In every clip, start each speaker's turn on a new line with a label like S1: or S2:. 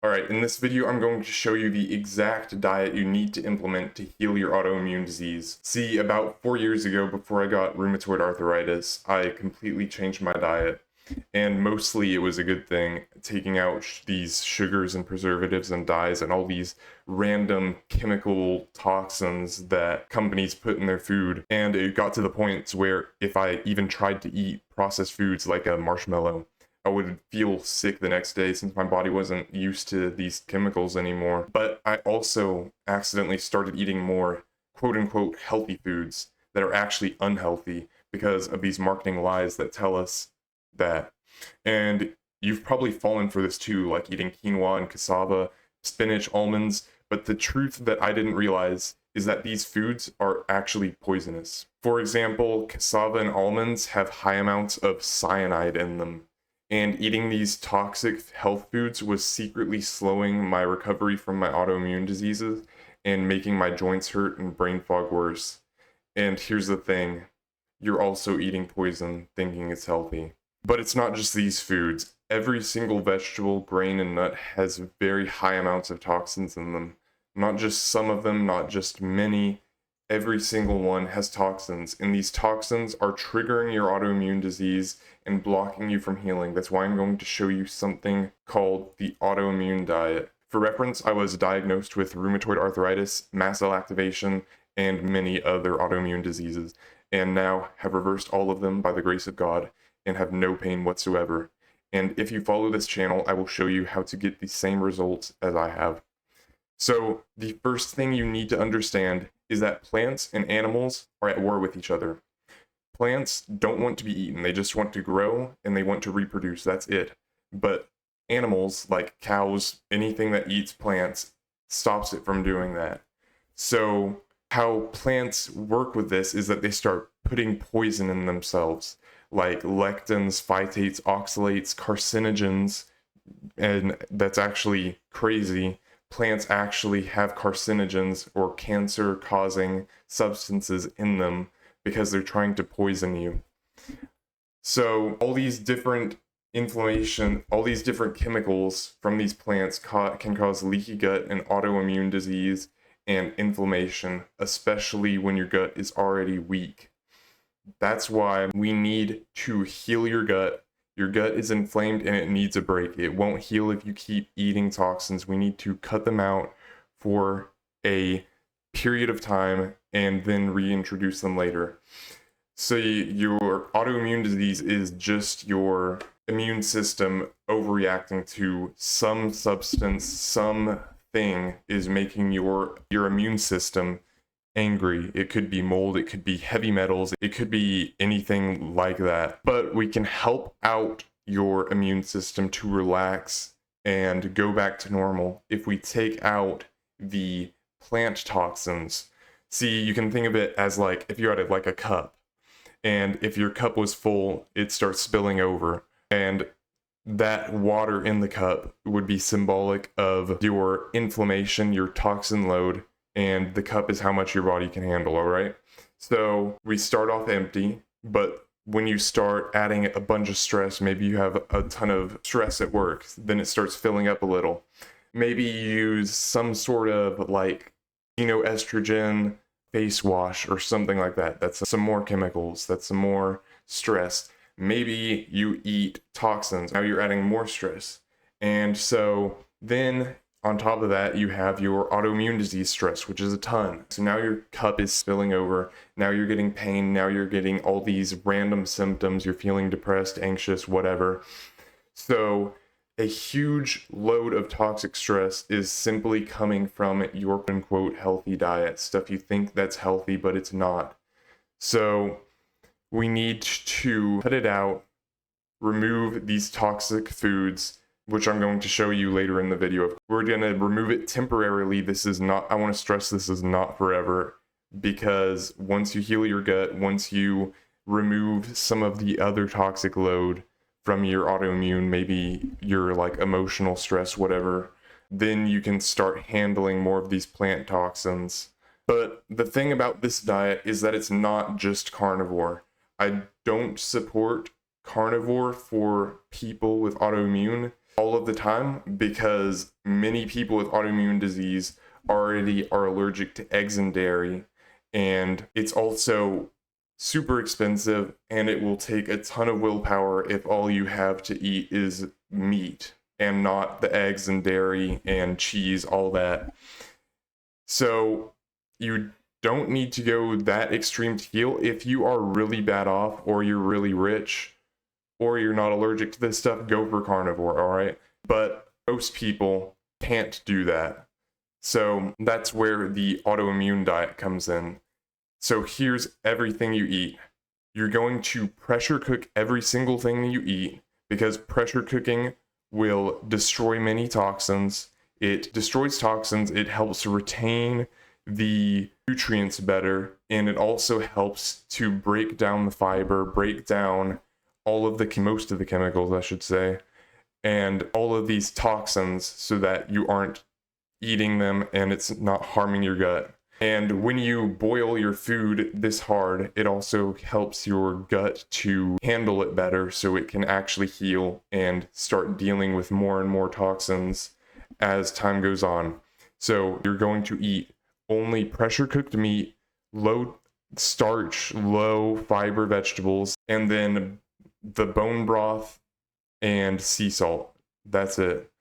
S1: Alright, in this video I'm going to show you the exact diet you need to implement to heal your autoimmune disease. See, about 4 years ago, before I got rheumatoid arthritis, I completely changed my diet. And mostly it was a good thing, taking out these sugars and preservatives and dyes and all these random chemical toxins that companies put in their food. And it got to the point where if I even tried to eat processed foods like a marshmallow, I would feel sick the next day since my body wasn't used to these chemicals anymore. But I also accidentally started eating more quote unquote healthy foods that are actually unhealthy because of these marketing lies that tell us that. And you've probably fallen for this too, like eating quinoa and cassava, spinach, almonds. But the truth that I didn't realize is that these foods are actually poisonous. For example, cassava and almonds have high amounts of cyanide in them. And eating these toxic health foods was secretly slowing my recovery from my autoimmune diseases and making my joints hurt and brain fog worse. And here's the thing, you're also eating poison thinking it's healthy. But it's not just these foods. Every single vegetable, grain, and nut has very high amounts of toxins in them. Not just some of them, not just many. Every single one has toxins, and these toxins are triggering your autoimmune disease and blocking you from healing. That's why I'm going to show you something called the autoimmune diet. For reference, I was diagnosed with rheumatoid arthritis, mast cell activation, and many other autoimmune diseases, and now have reversed all of them by the grace of God and have no pain whatsoever. And if you follow this channel, I will show you how to get the same results as I have. So the first thing you need to understand is that plants and animals are at war with each other. Plants don't want to be eaten, they just want to grow and they want to reproduce, that's it. But animals, like cows, anything that eats plants, stops it from doing that. So how plants work with this is that they start putting poison in themselves, like lectins, phytates, oxalates, carcinogens, and that's actually crazy. Plants actually have carcinogens or cancer-causing substances in them because they're trying to poison you. So all these different inflammation, all these different chemicals from these plants can cause leaky gut and autoimmune disease and inflammation, especially when your gut is already weak. That's why we need to heal your gut. Your gut is inflamed and it needs a break. It won't heal if you keep eating toxins. We need to cut them out for a period of time and then reintroduce them later. So your autoimmune disease is just your immune system overreacting to some substance, something is making your immune system angry. It could be mold, it could be heavy metals, it could be anything like that. But we can help out your immune system to relax and go back to normal if we take out the plant toxins. See, you can think of it as like if you had like a cup, and if your cup was full, it starts spilling over, and that water in the cup would be symbolic of your inflammation, your toxin load, and the cup is how much your body can handle, all right? So we start off empty, but when you start adding a bunch of stress, maybe you have a ton of stress at work, then it starts filling up a little. Maybe you use some sort of like, estrogen face wash or something like that. That's some more chemicals, that's some more stress. Maybe you eat toxins, now you're adding more stress. And so then on top of that, you have your autoimmune disease stress, which is a ton. So now your cup is spilling over. Now you're getting pain. Now you're getting all these random symptoms. You're feeling depressed, anxious, whatever. So a huge load of toxic stress is simply coming from your quote-unquote healthy diet. Stuff you think that's healthy, but it's not. So we need to cut it out, remove these toxic foods, which I'm going to show you later in the video. We're going to remove it temporarily. This is not, I want to stress this is not forever, because once you heal your gut, once you remove some of the other toxic load from your autoimmune, maybe your like emotional stress, whatever, then you can start handling more of these plant toxins. But the thing about this diet is that it's not just carnivore. I don't support carnivore for people with autoimmune. all of the time because many people with autoimmune disease already are allergic to eggs and dairy, and it's also super expensive, and it will take a ton of willpower if all you have to eat is meat and not the eggs and dairy and cheese, all that. So you don't need to go that extreme to heal. If you are really bad off, or you're really rich, or you're not allergic to this stuff, go for carnivore, all right? But most people can't do that. So that's where the autoimmune diet comes in. So here's everything you eat. You're going to pressure cook every single thing that you eat, because pressure cooking will destroy many toxins. It destroys toxins, it helps to retain the nutrients better, and it also helps to break down the fiber, break down most of the chemicals, I should say, and all of these toxins, so that you aren't eating them and it's not harming your gut. And when you boil your food this hard, it also helps your gut to handle it better, so it can actually heal and start dealing with more and more toxins as time goes on. So you're going to eat only pressure cooked meat, low starch, low fiber vegetables, and then the bone broth and sea salt. That's it.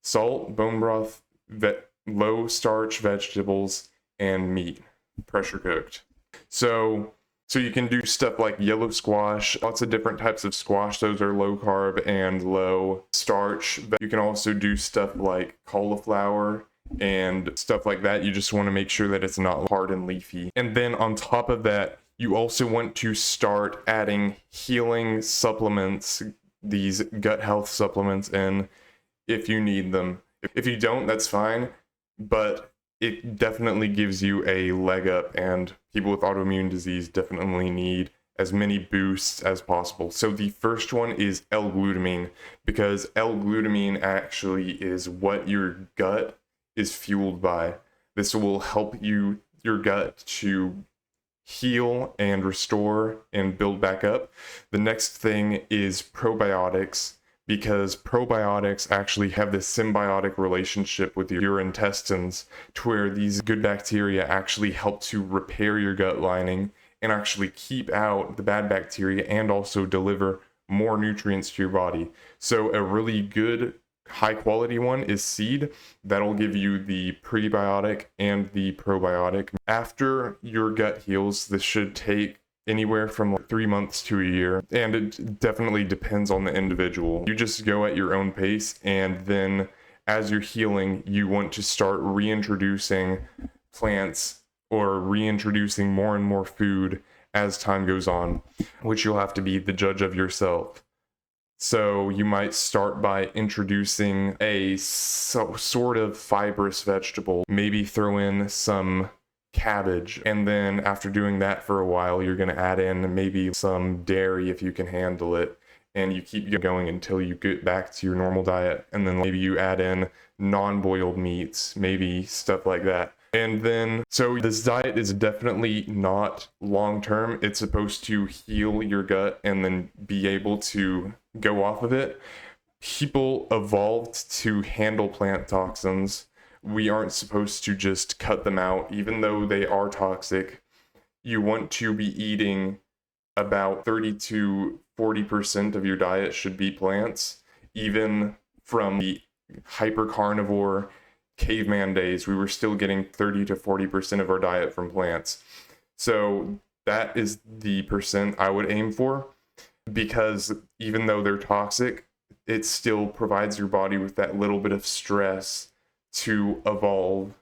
S1: Salt, bone broth, low starch vegetables, and meat, pressure cooked. So you can do stuff like yellow squash, lots of different types of squash. Those are low carb and low starch. But you can also do stuff like cauliflower and stuff like that. You just want to make sure that it's not hard and leafy. And then on top of that, you also want to start adding healing supplements, these gut health supplements, in if you need them. If you don't, that's fine, but it definitely gives you a leg up, and people with autoimmune disease definitely need as many boosts as possible. So the first one is L-glutamine, because L-glutamine actually is what your gut is fueled by. This will help your gut to heal and restore and build back up. The next thing is probiotics, because probiotics actually have this symbiotic relationship with your intestines, to where these good bacteria actually help to repair your gut lining and actually keep out the bad bacteria, and also deliver more nutrients to your body. So a really good high quality one is seed. That'll give you the prebiotic and the probiotic. After your gut heals, this should take anywhere from like 3 months to a year, and it definitely depends on the individual. You just go at your own pace, and then as you're healing, you want to start reintroducing plants or reintroducing more and more food as time goes on, which you'll have to be the judge of yourself. So you might start by introducing a sort of fibrous vegetable, maybe throw in some cabbage, and then after doing that for a while, you're going to add in maybe some dairy if you can handle it, and you keep going until you get back to your normal diet. And then maybe you add in non-boiled meats, maybe stuff like that. And then, so this diet is definitely not long-term. It's supposed to heal your gut and then be able to go off of it. People evolved to handle plant toxins. We aren't supposed to just cut them out, even though they are toxic. You want to be eating about 30 to 40% of your diet should be plants. Even from the hyper carnivore caveman days, we were still getting 30 to 40% of our diet from plants. So that is the percent I would aim for, because even though they're toxic, it still provides your body with that little bit of stress to evolve,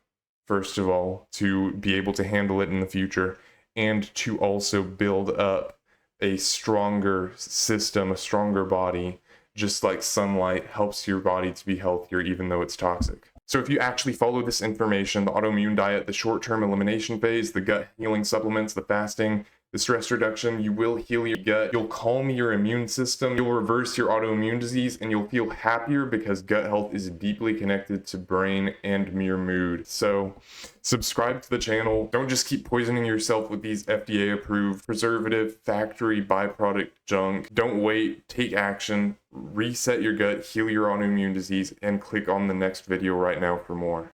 S1: first of all, to be able to handle it in the future, and to also build up a stronger system, a stronger body, just like sunlight helps your body to be healthier even though it's toxic. So if you actually follow this information, the autoimmune diet, the short-term elimination phase, the gut healing supplements, the fasting, The stress reduction, you will heal your gut, you'll calm your immune system, you'll reverse your autoimmune disease, and you'll feel happier because gut health is deeply connected to brain and your mood. So subscribe to the channel. Don't just keep poisoning yourself with these FDA approved preservative factory byproduct junk. Don't wait, take action, reset your gut, heal your autoimmune disease, and click on the next video right now for more.